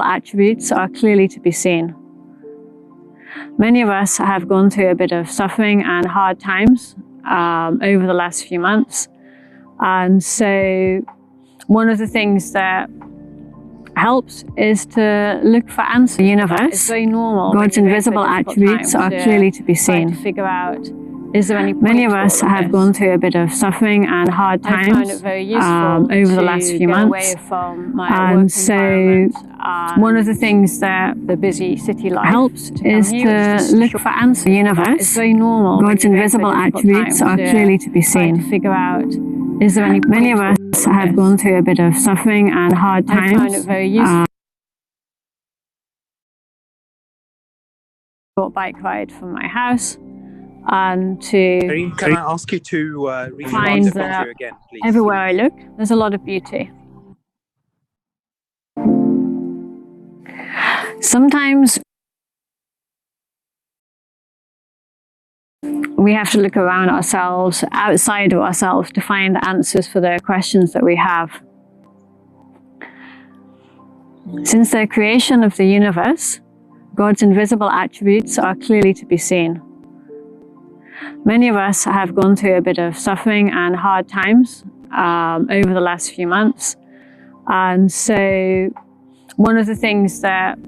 Attributes are clearly to be seen. Many of us have gone through a bit of suffering and hard times over the last few months. And so one of the things that helps is to look for answers. The universe, it's very normal. God's invisible attributes are clearly to be seen. To figure out, is there any point? Many of us have gone through a bit of suffering and hard times over the last few months. And so one of the things that the busy city life helps is to look for answers. The universe, it's very normal. God's invisible attributes are clearly to be seen. To figure out, is there any point? Many of us have gone through a bit of suffering and hard times. I find it very useful. Short bike ride from my house, and to can I ask you to find that again, please? Everywhere I look, there's a lot of beauty. Sometimes we have to look around ourselves, outside of ourselves, to find the answers for the questions that we have. Since the creation of the universe, God's invisible attributes are clearly to be seen. Many of us have gone through a bit of suffering and hard times over the last few months. And so one of the things that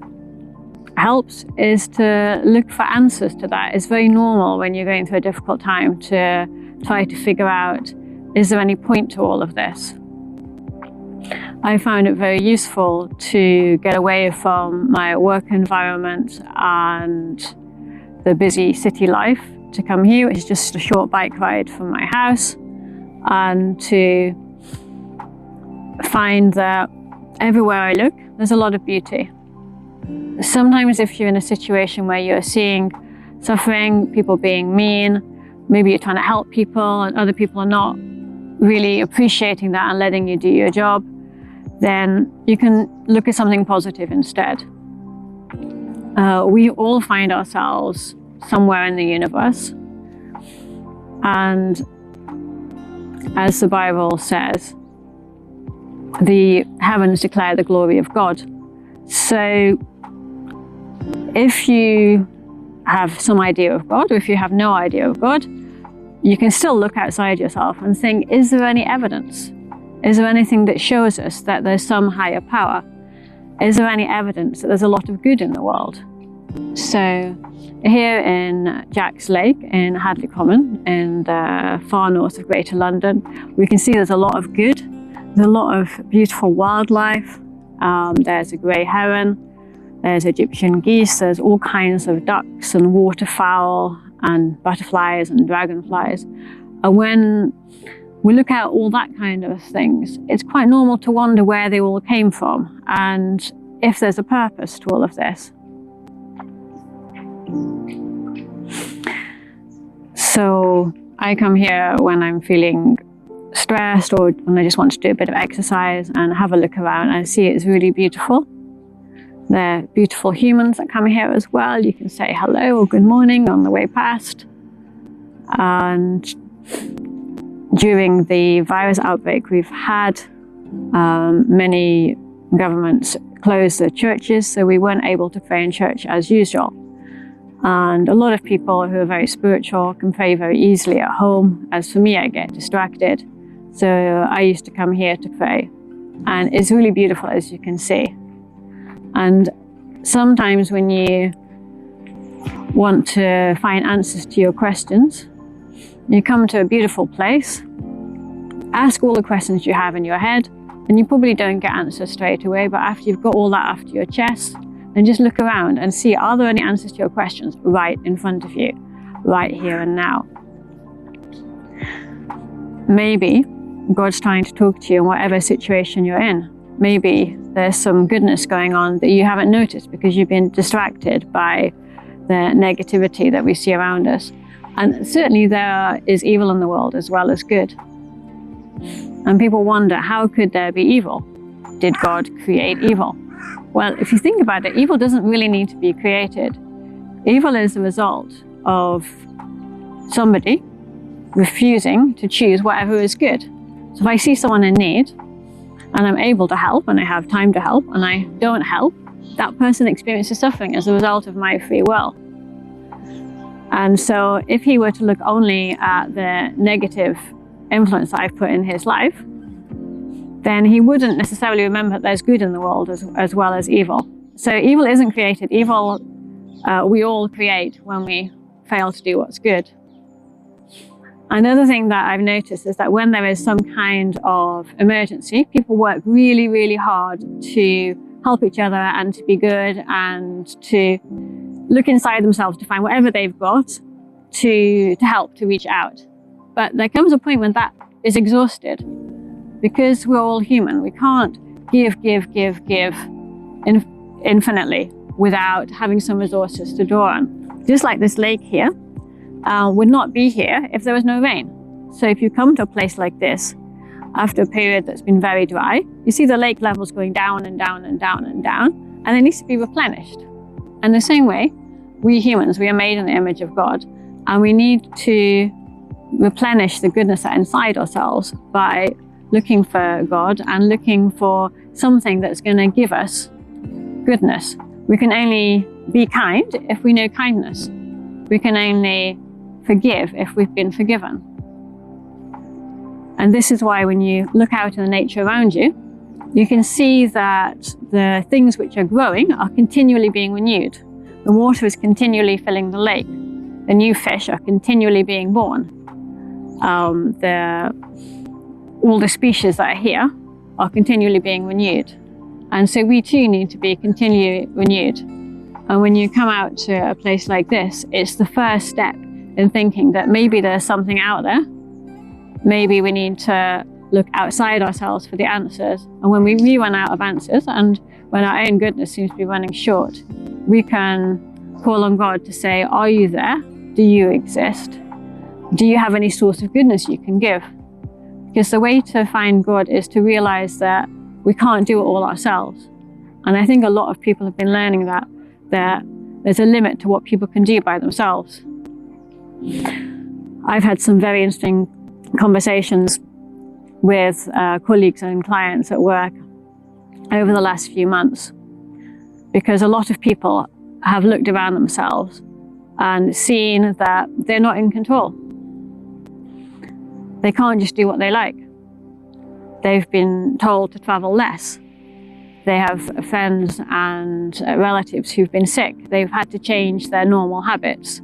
helps is to look for answers to that. It's very normal when you're going through a difficult time to try to figure out, is there any point to all of this? I found it very useful to get away from my work environment and the busy city life to come here. It's just a short bike ride from my house, and to find that everywhere I look, there's a lot of beauty. Sometimes if you're in a situation where you're seeing suffering, people being mean, maybe you're trying to help people and other people are not really appreciating that and letting you do your job, then you can look at something positive instead. We all find ourselves somewhere in the universe. And as the Bible says, the heavens declare the glory of God. So if you have some idea of God, or if you have no idea of God, you can still look outside yourself and think, is there any evidence? Is there anything that shows us that there's some higher power? Is there any evidence that there's a lot of good in the world? So here in Jack's Lake in Hadley Common, in the far north of Greater London, we can see there's a lot of good. There's a lot of beautiful wildlife. There's a grey heron, there's Egyptian geese, there's all kinds of ducks and waterfowl and butterflies and dragonflies. And when we look at all that kind of things, it's quite normal to wonder where they all came from and if there's a purpose to all of this. So I come here when I'm feeling stressed or when I just want to do a bit of exercise and have a look around and see it's really beautiful. There are beautiful humans that come here as well. You can say hello or good morning on the way past. And during the virus outbreak, we've had many governments close their churches, so we weren't able to pray in church as usual. And a lot of people who are very spiritual can pray very easily at home. As for me, I get distracted. So I used to come here to pray. And it's really beautiful, as you can see. And sometimes when you want to find answers to your questions, you come to a beautiful place, ask all the questions you have in your head, and you probably don't get answers straight away, but after you've got all that off your chest, then just look around and see, are there any answers to your questions right in front of you, right here and now? Maybe God's trying to talk to you in whatever situation you're in. Maybe there's some goodness going on that you haven't noticed because you've been distracted by the negativity that we see around us. And certainly there is evil in the world as well as good. And people wonder, how could there be evil? Did God create evil? Well, if you think about it, evil doesn't really need to be created. Evil is the result of somebody refusing to choose whatever is good. So if I see someone in need and I'm able to help and I have time to help and I don't help, that person experiences suffering as a result of my free will. And so if he were to look only at the negative influence that I've put in his life, then he wouldn't necessarily remember that there's good in the world as well as evil. So evil isn't created. Evil we all create when we fail to do what's good. Another thing that I've noticed is that when there is some kind of emergency, people work really, really hard to help each other and to be good and to look inside themselves to find whatever they've got to help, to reach out. But there comes a point when that is exhausted because we're all human. We can't give infinitely without having some resources to draw on. Just like this lake here would not be here if there was no rain. So if you come to a place like this after a period that's been very dry, you see the lake levels going down and down and down and down, and it needs to be replenished. And the same way, we humans, we are made in the image of God, and we need to replenish the goodness that's inside ourselves by looking for God and looking for something that's going to give us goodness. We can only be kind if we know kindness. We can only forgive if we've been forgiven. And this is why when you look out in the nature around you, you can see that the things which are growing are continually being renewed. The water is continually filling the lake. The new fish are continually being born. All the species that are here are continually being renewed. And so we too need to be continually renewed. And when you come out to a place like this, it's the first step in thinking that maybe there's something out there. Maybe we need to look outside ourselves for the answers. And when we run out of answers and when our own goodness seems to be running short, we can call on God to say, are you there? Do you exist? Do you have any source of goodness you can give? Because the way to find God is to realize that we can't do it all ourselves. And I think a lot of people have been learning that there's a limit to what people can do by themselves. I've had some very interesting conversations with colleagues and clients at work over the last few months, because a lot of people have looked around themselves and seen that they're not in control. They can't just do what they like. They've been told to travel less. They have friends and relatives who've been sick. They've had to change their normal habits.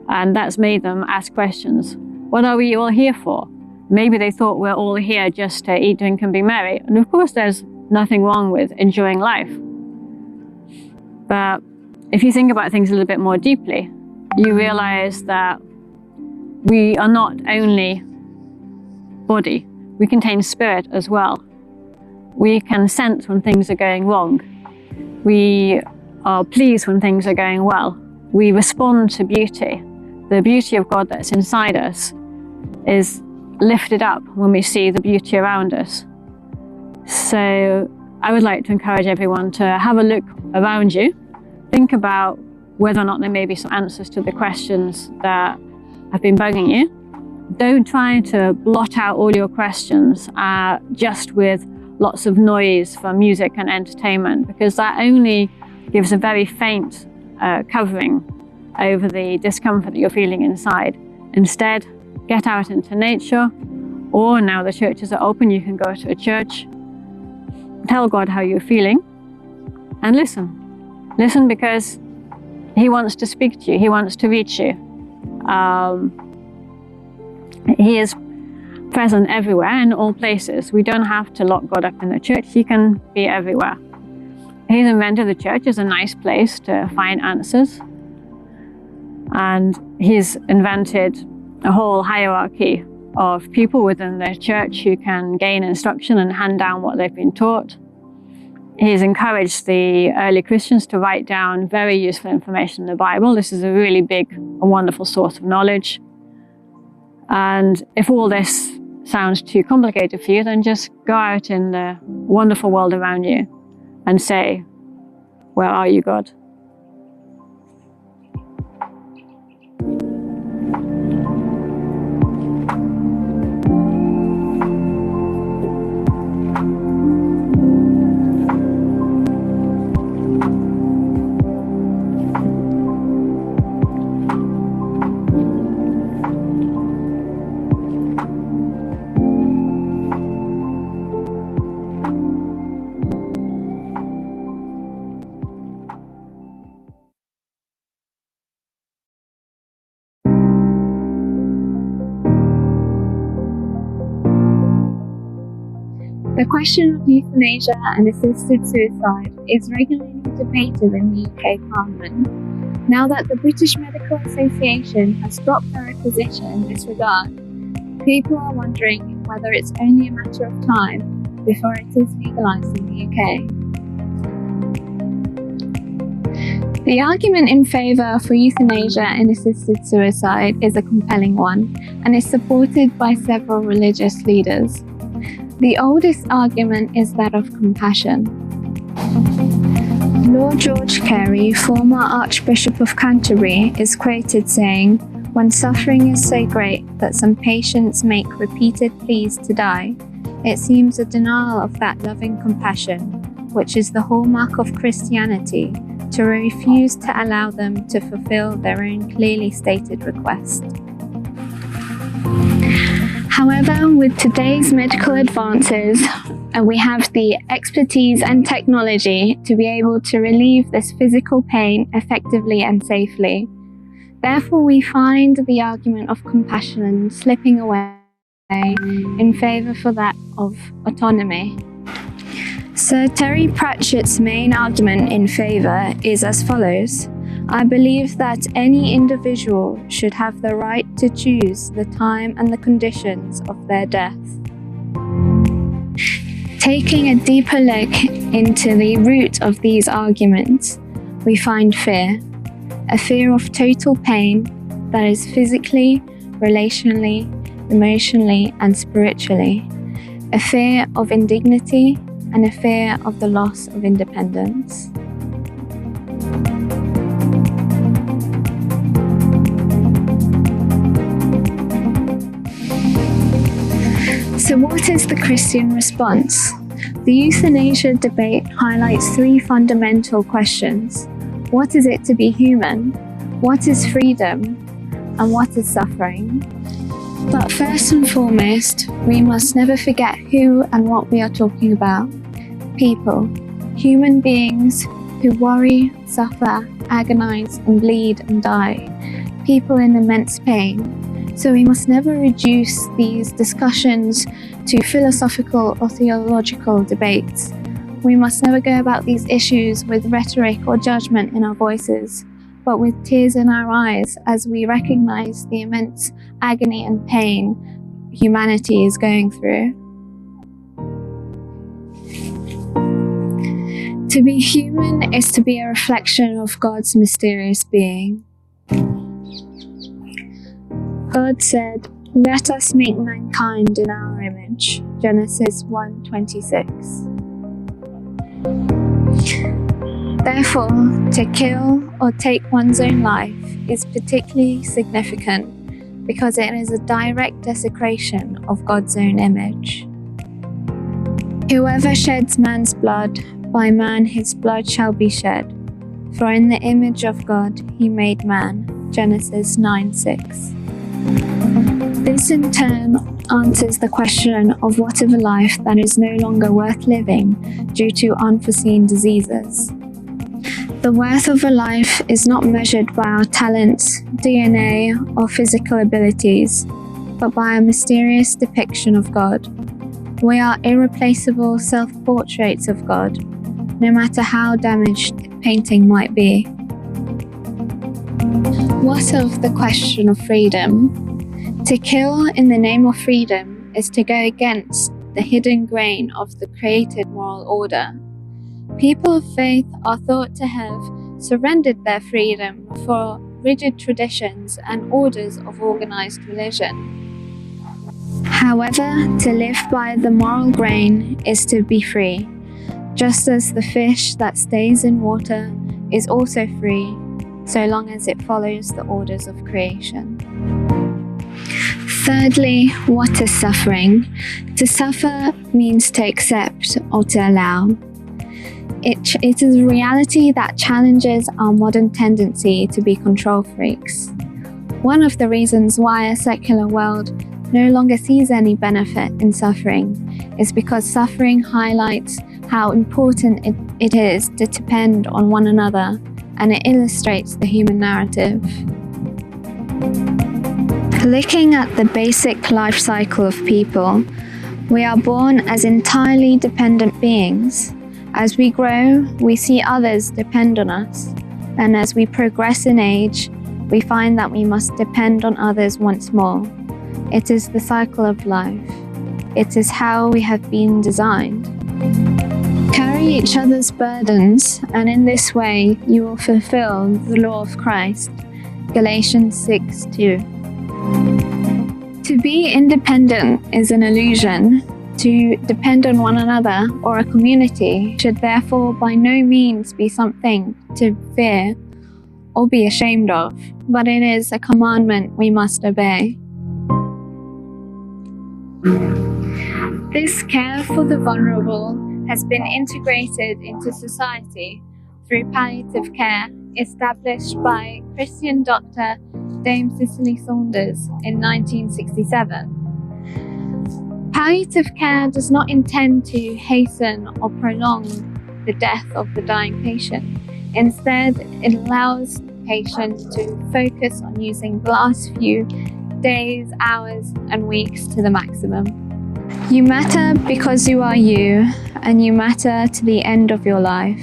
And that's made them ask questions. What are we all here for? Maybe they thought we're all here just to eat, drink, and be merry. And of course, there's nothing wrong with enjoying life. But if you think about things a little bit more deeply, you realize that we are not only body, we contain spirit as well. We can sense when things are going wrong. We are pleased when things are going well. We respond to beauty. The beauty of God that's inside us is lifted up when we see the beauty around us. So I would like to encourage everyone to have a look around you. Think about whether or not there may be some answers to the questions that have been bugging you. Don't try to blot out all your questions just with lots of noise from music and entertainment, because that only gives a very faint covering over the discomfort that you're feeling inside. Instead, get out into nature, or now the churches are open, you can go to a church. Tell God how you're feeling and listen. Listen, because He wants to speak to you. He wants to reach you. He is present everywhere, in all places. We don't have to lock God up in the church. He can be everywhere. He's invented the church as a nice place to find answers. And He's invented a whole hierarchy of people within the church who can gain instruction and hand down what they've been taught. He's encouraged the early Christians to write down very useful information in the Bible. This is a really big and wonderful source of knowledge. And if all this sounds too complicated for you, then just go out in the wonderful world around you and say, where are you, God? The question of euthanasia and assisted suicide is regularly debated in the UK Parliament. Now that the British Medical Association has dropped their opposition in this regard, people are wondering whether it's only a matter of time before it is legalised in the UK. The argument in favour for euthanasia and assisted suicide is a compelling one and is supported by several religious leaders. The oldest argument is that of compassion. Lord George Carey, former Archbishop of Canterbury, is quoted saying, "When suffering is so great that some patients make repeated pleas to die, it seems a denial of that loving compassion, which is the hallmark of Christianity, to refuse to allow them to fulfill their own clearly stated request." However, with today's medical advances, we have the expertise and technology to be able to relieve this physical pain effectively and safely. Therefore, we find the argument of compassion slipping away in favour for that of autonomy. Sir Terry Pratchett's main argument in favour is as follows: "I believe that any individual should have the right to choose the time and the conditions of their death." Taking a deeper look into the root of these arguments, we find fear. A fear of total pain that is physically, relationally, emotionally, and spiritually. A fear of indignity and a fear of the loss of independence. So what is the Christian response? The euthanasia debate highlights three fundamental questions. What is it to be human? What is freedom? And what is suffering? But first and foremost, we must never forget who and what we are talking about. People, human beings who worry, suffer, agonize, and bleed and die. People in immense pain. So we must never reduce these discussions to philosophical or theological debates. We must never go about these issues with rhetoric or judgment in our voices, but with tears in our eyes as we recognize the immense agony and pain humanity is going through. To be human is to be a reflection of God's mysterious being. God said, "Let us make mankind in our image." Genesis 1:26. Therefore, to kill or take one's own life is particularly significant because it is a direct desecration of God's own image. "Whoever sheds man's blood, by man his blood shall be shed. For in the image of God he made man." Genesis 9:6. This in turn answers the question of what of a life that is no longer worth living due to unforeseen diseases. The worth of a life is not measured by our talents, DNA, or physical abilities, but by a mysterious depiction of God. We are irreplaceable self-portraits of God, no matter how damaged the painting might be. What of the question of freedom? To kill in the name of freedom is to go against the hidden grain of the created moral order. People of faith are thought to have surrendered their freedom for rigid traditions and orders of organized religion. However, to live by the moral grain is to be free, just as the fish that stays in water is also free, so long as it follows the orders of creation. Thirdly, what is suffering? To suffer means to accept or to allow. It is a reality that challenges our modern tendency to be control freaks. One of the reasons why a secular world no longer sees any benefit in suffering is because suffering highlights how important it is to depend on one another, and it illustrates the human narrative. Looking at the basic life cycle of people, We are born as entirely dependent beings. As we grow, we see others depend on us, and as we progress in age, we find that we must depend on others once more. It is the cycle of life. It is how we have been designed. Carry each other's burdens, and in this way you will fulfill the law of Christ. Galatians 6:2. To be independent is an illusion. To depend on one another or a community should therefore by no means be something to fear or be ashamed of, but it is a commandment we must obey. This care for the vulnerable has been integrated into society through palliative care established by Christian doctor Dame Cicely Saunders in 1967. Palliative care does not intend to hasten or prolong the death of the dying patient. Instead, it allows the patient to focus on using the last few days, hours, and weeks to the maximum. You matter because you are you, and you matter to the end of your life.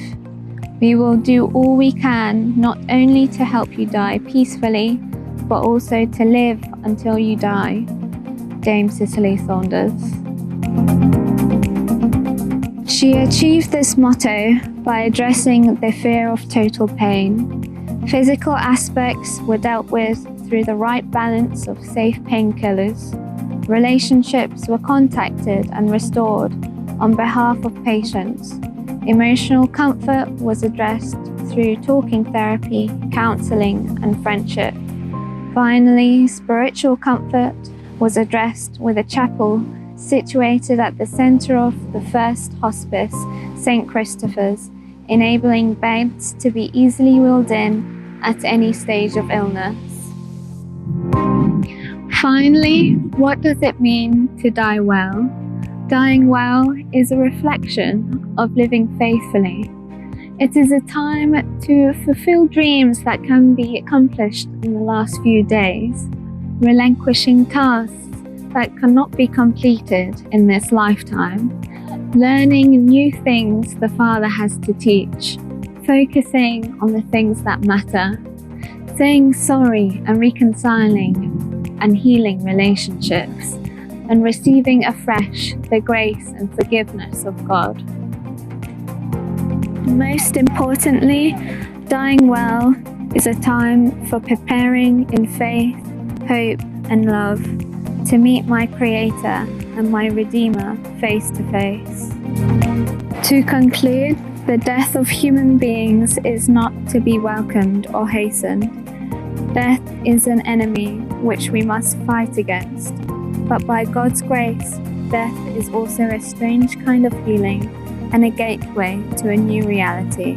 We will do all we can not only to help you die peacefully, but also to live until you die. Dame Cicely Saunders. She achieved this motto by addressing the fear of total pain. Physical aspects were dealt with through the right balance of safe painkillers. Relationships were contacted and restored on behalf of patients. Emotional comfort was addressed through talking therapy, counseling, and friendship. Finally, spiritual comfort was addressed with a chapel situated at the center of the first hospice, St. Christopher's, enabling beds to be easily wheeled in at any stage of illness. Finally, what does it mean to die well? Dying well is a reflection of living faithfully. It is a time to fulfill dreams that can be accomplished in the last few days, relinquishing tasks that cannot be completed in this lifetime, learning new things the Father has to teach, focusing on the things that matter, saying sorry and reconciling and healing relationships, and receiving afresh the grace and forgiveness of God. Most importantly, dying well is a time for preparing in faith, hope, and love to meet my Creator and my Redeemer face to face. To conclude, the death of human beings is not to be welcomed or hastened. Death is an enemy which we must fight against, but by God's grace, death is also a strange kind of healing and a gateway to a new reality.